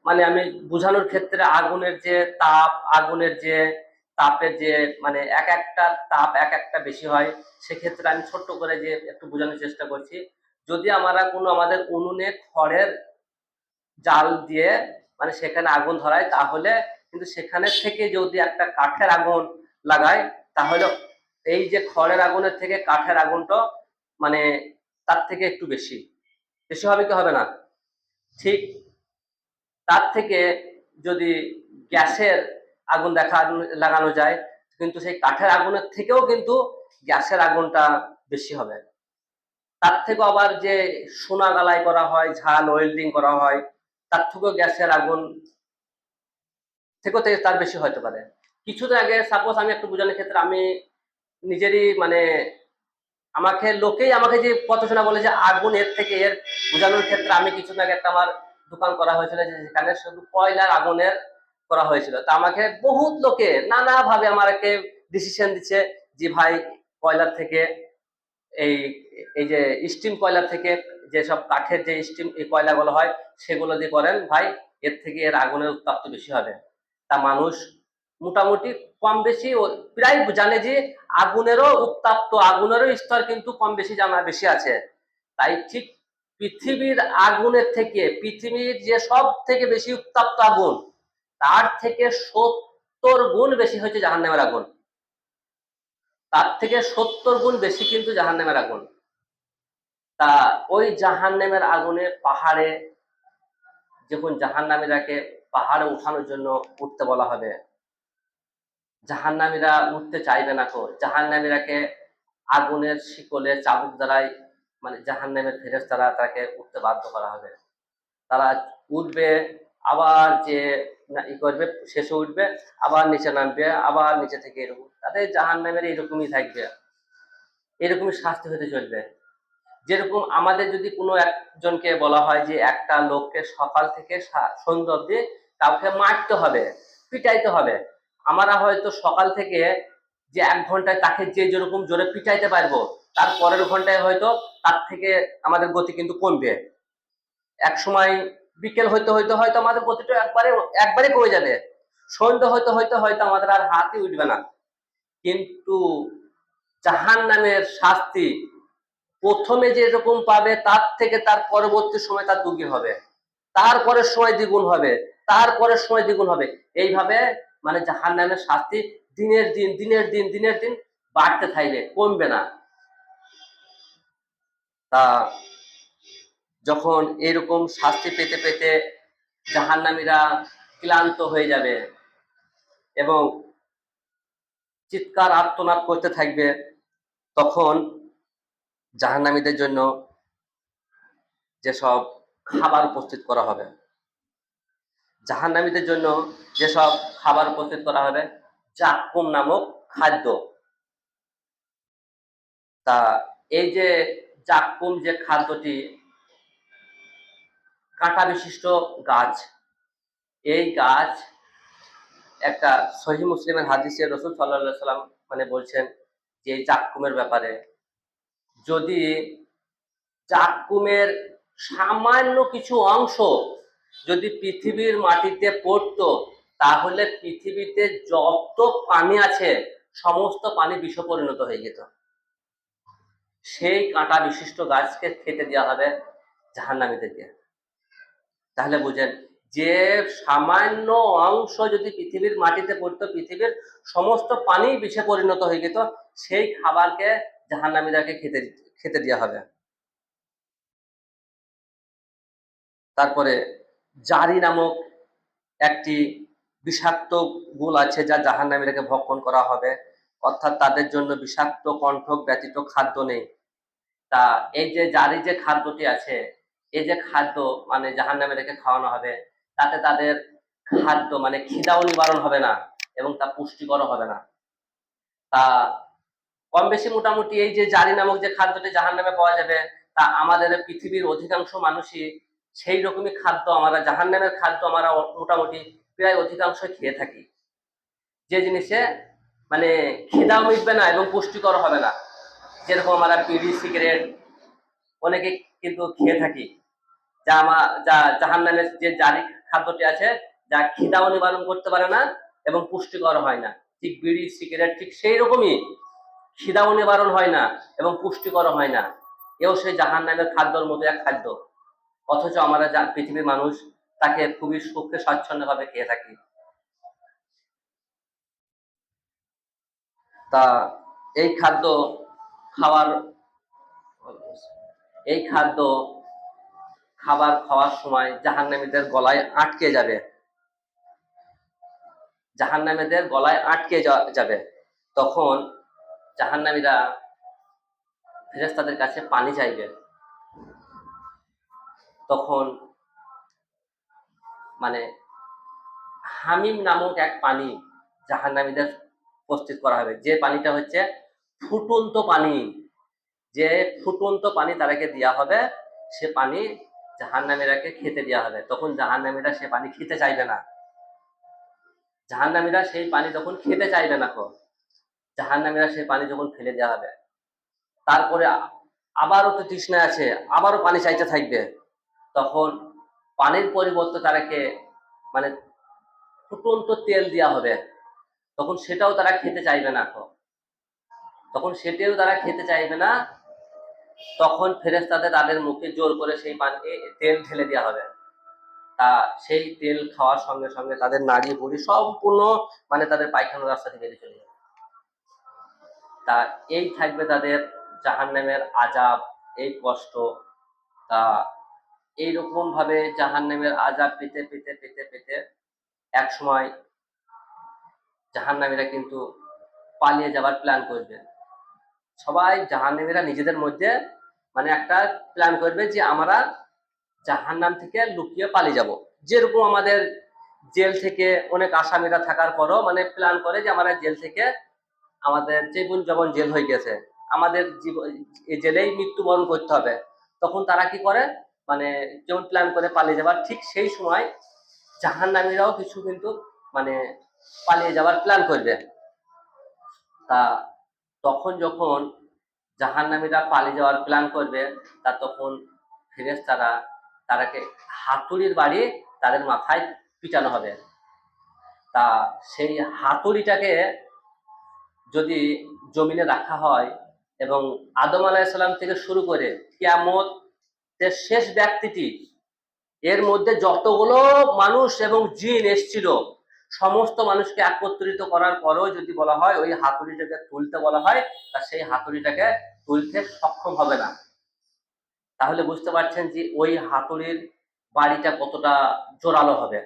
মানে আমি বোঝানোর ক্ষেত্রে আগুনের যে তাপ, আগুনের যে তাপের যে মানে এক একটা তাপ এক একটা বেশি হয়, সেক্ষেত্রে আমি ছোট্ট করে যে একটু বোঝানোর চেষ্টা করছি। যদি আমরা কোনো আমাদের উনুনে খড়ের জাল দিয়ে মানে সেখানে আগুন ধরায়, তাহলে কিন্তু সেখানে থেকে যদি একটা কাঠের আগুন লাগায়, তাহলে এই যে খড়ের আগুনের থেকে কাঠের আগুনটা মানে তার থেকে একটু বেশি বেশি হবে, কি হবে না? ঠিক তার থেকে যদি গ্যাসের আগুন লাগানো যায়, কিন্তু সেই কাঠের আগুনের থেকেও কিন্তু গ্যাসের আগুনটা বেশি হবে। তার থেকেও আবার যে সোনা গালাই করা হয়, ঝাল ওয়েল্ডিং করা হয়, তার থেকেও গ্যাসের আগুন থেকেও তার বেশি হতে পারে। কিছুদিন আগে সাপোজ আমি একটু বোঝানোর ক্ষেত্রে আমি নিজেরই মানে লোকেই আমাকে যে কতজনা বলে যে আগুন এর থেকে এর বোঝানোর ক্ষেত্রে, আমি কিছুদিন আগে একটা আমার দোকান করা হয়েছিল যেখানে শুধু কয়লার আগুনের করা হয়েছিল। তা আমাকে বহুত লোকে নানা ভাবে আমাকে ডিসিশন দিচ্ছে যে ভাই, কয়লার থেকে এই এই যে স্টিম কয়লা থেকে যেসব কাঠের যে স্টিম কয়লাগুলো হয়, সেগুলো দিয়ে করেন ভাই, এর থেকে এর আগুনের উত্তাপ বেশি হবে। তা মানুষ মোটামুটি কম বেশি প্রায় জানে যে আগুনেরও উত্তাপ্ত, আগুনেরও স্তর কিন্তু কম বেশি জানা বেশি আছে। তাই ঠিক পৃথিবীর আগুনের থেকে, পৃথিবীর যে সব থেকে বেশি উত্তাপ্ত আগুন, তার থেকে 70 গুণ বেশি হচ্ছে জাহান্নামের আগুন। তার থেকে 70 গুণ বেশি কিন্তু জাহান্নামের আগুন। তা ওই জাহান্নামের আগুনে পাহাড়ে যখন জাহান্নামীরাকে পাহাড়ে উঠানোর জন্য উঠতে বলা হবে, জাহান্নামীরা উঠতে চাইবে না। তো জাহান্নামীরাকে আগুনের শিকলে চাবুক দ্বারাই মানে জাহান্নামের ফেরেশতারা তাকে উঠতে বাধ্য করা হবে। তারা উঠবে, আবার যে ই করবে, শেষে উঠবে, আবার নিচে নামবে, আবার নিচে থেকে এরকম তাদের জাহান্নামের এরকমই থাকবে, এরকমই শাস্তি হতে চলবে। যেরকম আমাদের যদি কোনো একজনকে বলা হয় যে একটা লোককে সকাল থেকে সন্ধ্যা অব্দি কাউকে মারতে হবে, পিটাইতে হবে, আমরা হয়তো সকাল থেকে যে 1 ঘন্টায় তাকে যে যেরকম জোরে পিটাইতে পারবো, তার পরের ঘন্টায় হয়তো তার থেকে আমাদের গতি কিন্তু কমবে। এক সময় বিকেল হইতে হইতে হয়তো আমাদের গতিটা একবারে একবারে কমে যাবে, সন্ধ্যা হইতে হইতে হয়তো আমাদের আর হাতই উঠবে না। কিন্তু জাহান্নামের শাস্তি প্রথমে যেরকম পাবে তার থেকে তার পরবর্তী সময় তার দুগুণ হবে, তারপরের সময় দ্বিগুণ হবে, তারপরের সময় দ্বিগুণ হবে। এইভাবে মানে জাহান্নামের শাস্তি দিনের দিন দিনের দিন দিনের দিন বাড়তে থাকবে, কমবে না। তা যখন এরকম শাস্তি পেতে পেতে জাহান্নামীরা ক্লান্ত হয়ে যাবে এবং চিৎকার আর্তনাদ করতে থাকবে, তখন জাহান্নামীদের জন্য যেসব খাবার উপস্থিত করা হবে, জাহান্নামীদের জন্য যেসব খাবার উপস্থিত করা হবে, জাক্কুম নামক খাদ্য। তা এই যে জাক্কুম যে খাদ্যটি কাঁটা বিশিষ্ট গাছ, এই গাছ একটা সহিহ মুসলিমের হাদিসে রাসূল সাল্লাল্লাহু আলাইহি সাল্লাম মানে বলছেন যে জাক্কুমের ব্যাপারে, যদি জাক্কুমের সামান্য কিছু অংশ যদি পৃথিবীর মাটিতে পড়তো, তাহলে পৃথিবীতে যত পানি আছে সমস্ত পানি বিষে পরিণত হয়ে যেত। সেই কাঁটা বিশিষ্ট গাছকে খেতে দেওয়া হবে জাহান্নামীদেরকে। তাহলে বুঝেন যে সামান্য অংশ যদি পৃথিবীর মাটিতে পড়তো, পৃথিবীর সমস্ত পানি বিষে পরিণত হয়ে যেত, সেই খাবারকে জাহান্নামীদেরকে খেতে খেতে দেওয়া হবে। তারপরে জারি নামক একটি বিষাক্ত গুল আছে যা জাহান্নামীদেরকে ভক্ষণ করা হবে, অর্থাৎ তাদের জন্য বিষাক্ত কণ্ঠক ব্যতীত খাদ্য নেই। তা এই যে জারি যে খাদ্যটি আছে, এই যে খাদ্য মানে জাহান্নামীদেরকে খাওয়ানো হবে, তাতে তাদের খাদ্য মানে খিদাও নিবারণ হবে না এবং তা পুষ্টিকরও হবে না। তা কম বেশি মোটামুটি এই যে জারি নামক যে খাদ্যটি জাহান্নামে পাওয়া যাবে, তা আমাদের পৃথিবীর অধিকাংশ মানুষই সেই রকমই খাদ্য, আমরা জাহান্নামের খাদ্য আমরা মোটামুটি প্রায় অধিকাংশ খেয়ে থাকি, যে জিনিসে মানে খিদাও মিটবে না এবং পুষ্টিকর হবে না। যেরকম আমরা বিড়ি সিগারেট অনেকে কিন্তু খেয়ে থাকি, যা জাহান্নামের যে জারি খাদ্যটি আছে যা খিদাও নিবারণ করতে পারে না এবং পুষ্টিকর হয় না। ঠিক বিড়ি সিগারেট ঠিক সেই রকমই, খিদাও নিবারণ হয় না এবং পুষ্টিকর হয় না। এও সেই জাহান্নামের খাদ্যর মতো এক খাদ্য, অথচ আমরা যা পৃথিবীর মানুষ তাকে খুবই সুখে স্বাচ্ছন্দ্য ভাবে খেয়ে থাকি। তা এই খাদ্য খাওয়ার এই খাদ্য খাবার খাওয়ার সময় জাহান্নামীদের গলায় আটকে যাবে, জাহান্নামীদের গলায় আটকে যাবে। তখন জাহান্নামীরা ফেরেশতাদের কাছে পানি চাইবে। তখন মানে হামিম নামক এক পানি জাহান্নামীদের প্রস্তুত করা হবে, যে পানিটা হচ্ছে ফুটন্ত পানি। যে ফুটন্ত পানি তাদেরকে দেওয়া হবে, সে পানি জাহান্নামীরাকে খেতে দেওয়া হবে। তখন জাহান্নামীরা সে পানি খেতে চাইবে না, জাহান্নামীরা সেই পানি যখন খেতে চাইবে না, জাহান্নামীরা সেই পানি যখন ফেলে দেওয়া হবে, তারপরে আবারও তো তৃষ্ণায় আছে, আবারও পানি চাইতে থাকবে। তখন পানির পরিবর্তে তারাকে মানে ফুটন্ত তেল দেওয়া হবে, তখন সেটাও তারা খেতে চাইবে না, তখন সেটাও তারা খেতে চাইবে না। তখন ফেরেশতাদের তাদের মুখে জোর করে সেই পানি তেল ঢেলে দেওয়া হবে। তা সেই তেল খাওয়ার সঙ্গে সঙ্গে তাদের নাড়ি ভুড়ি সম্পূর্ণ মানে তাদের পায়খানার রাস্তা থেকে বেরিয়ে চলে যাবে। তা এই থাকবে তাদের জাহান্নামের আযাব, এই কষ্ট। তা এইরকম ভাবে জাহান্নামের আযাব পেতে পেতে পেতে পেতে এক সময় জাহান্নামীরা কিন্তু পালিয়ে যাবার প্ল্যান করবে। সবাই জাহান্নামীরা নিজেদের মধ্যে মানে একটা প্ল্যান করবে যে আমরা জাহান্নাম থেকে লুকিয়ে পালিয়ে যাব। যেরকম আমাদের জেল থেকে অনেক আসামিরা থাকার পরও মানে প্ল্যান করে যে আমরা জেল থেকে, আমাদের জীবন যেমন জেল হয়ে গেছে, আমাদের এই জেলেই মৃত্যুবরণ করতে হবে, তখন তারা কি করে মানে যেমন প্ল্যান করে পালিয়ে যাবার, ঠিক সেই সময় জাহান্নামীরাও কিছু কিন্তু মানে পালিয়ে যাবার প্ল্যান করবে। তা তখন যখন জাহান্নামীরা পালিয়ে যাওয়ার প্ল্যান করবে, তা তখন ফেরেশতারা তারাকে হাতুড়ির বাড়ি তাদের মাথায় পিটানো হবে। তা সেই হাতুড়িটাকে যদি জমিনে রাখা হয় এবং আদম আলাইহিস সালাম থেকে শুরু করে কিয়ামতের শেষ ব্যক্তিটি, এর মধ্যে যতগুলো মানুষ এবং জিন এসছিল সমস্ত মানুষকে একত্রিত করার পরেও যদি বলা হয় ওই হাতুড়িটাকে তুলতে বলা হয়, তা সেই হাতুড়িটাকে তুলতে সক্ষম হবে না। তাহলে বুঝতে পারছেন যে ওই হাতুড়ির বাড়িটা কতটা জোরালো হবে।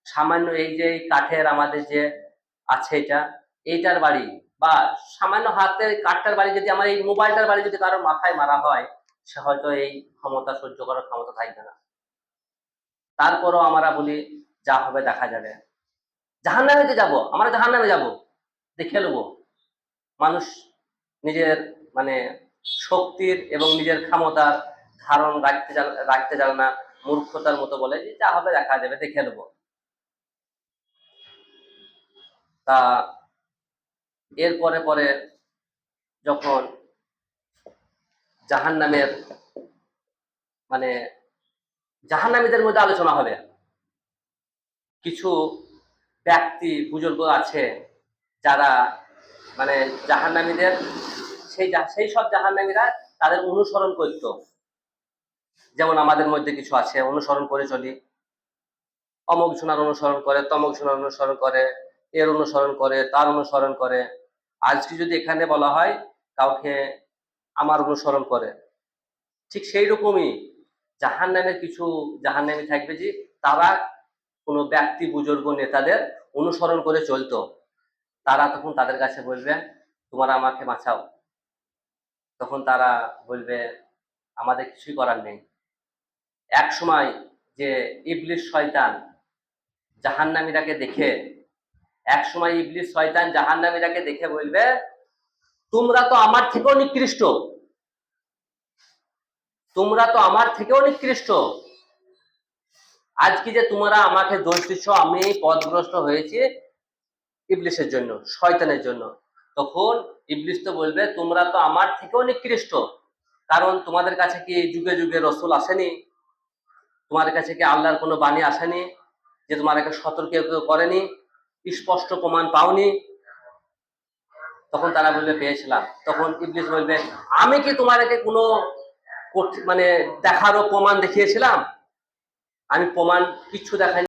সামান্য এই যে কাঠের আমাদের যে আছে এইটার বাড়ি, বা সামান্য হাতের কাঠটার বাড়ি যদি আমার এই মোবাইলটার বাড়ি যদি কারোর মাথায় মারা হয়, সে হয়তো এই ক্ষমতা সহ্য করার ক্ষমতা থাকবে না। তারপরও আমরা বলি যা হবে দেখা যাবে, জাহান্নামে যাব, আমরা জাহান্নামে যাব, দেখে নেবো। মানুষ নিজের মানে শক্তির এবং নিজের ক্ষমতার ধারণ রাখতে জানে না, মূর্খতার মতো বলে যে যা হবে দেখা যাবে, দেখে নেবো। তা এরপরে পরে যখন জাহান্নামের মানে জাহান্নামীদের মধ্যে আলোচনা হবে, কিছু ব্যক্তি বুজুর্গ আছে যারা মানে জাহান্নামীদের সেই সব জাহান্নামীরা তাদের অনুসরণ করত। যেমন আমাদের মধ্যে কিছু আছে অনুসরণ করে চলি, অমুক জনার অনুসরণ করে, তমুক জনার অনুসরণ করে, এর অনুসরণ করে, তার অনুসরণ করে। আজকে যদি এখানে বলা হয় কাউকে আমার অনুসরণ করে, ঠিক সেই রকমই জাহান্নামের কিছু জাহান্নামী থাকবে যে তারা কোনো ব্যক্তি বুজুর্গ নেতাদের অনুসরণ করে চলতো। তারা তখন তাদের কাছে বলবে তোমরা আমাকে বাঁচাও, তখন তারা বলবে আমাদের কিছুই করার নেই। এক সময় যে ইবলিস শয়তান জাহান্নামীরাকে দেখে, এক সময় ইবলিস শয়তান জাহান্নামীরাকে দেখে বলবে তোমরা তো আমার থেকেও নিকৃষ্ট, তোমরা তো আমার থেকেও নিকৃষ্ট, আজকে যে তোমরা আমাকে দোষ দিচ্ছ, আমি পথভ্রষ্ট হয়েছি ইবলিসের জন্য, শয়তানের জন্য। তখন ইবলিস তো বলবে তোমরা তো আমার থেকেও নিকৃষ্ট, কারণ তোমাদের কাছে কি যুগে যুগে রসুল আসেনি, তোমাদের কাছে কি আল্লাহর কোনো বাণী আসেনি, যে তোমাদেরকে সতর্ক কেউ করেনি, স্পষ্ট প্রমাণ পাওনি? তখন তারা বলবে পেয়েছিলাম। তখন ইবলিস বলবে, আমি কি তোমাদেরকে কোনো মানে দেখারও প্রমাণ দেখিয়েছিলাম? আমি প্রমাণ কিচ্ছু দেখাইনি।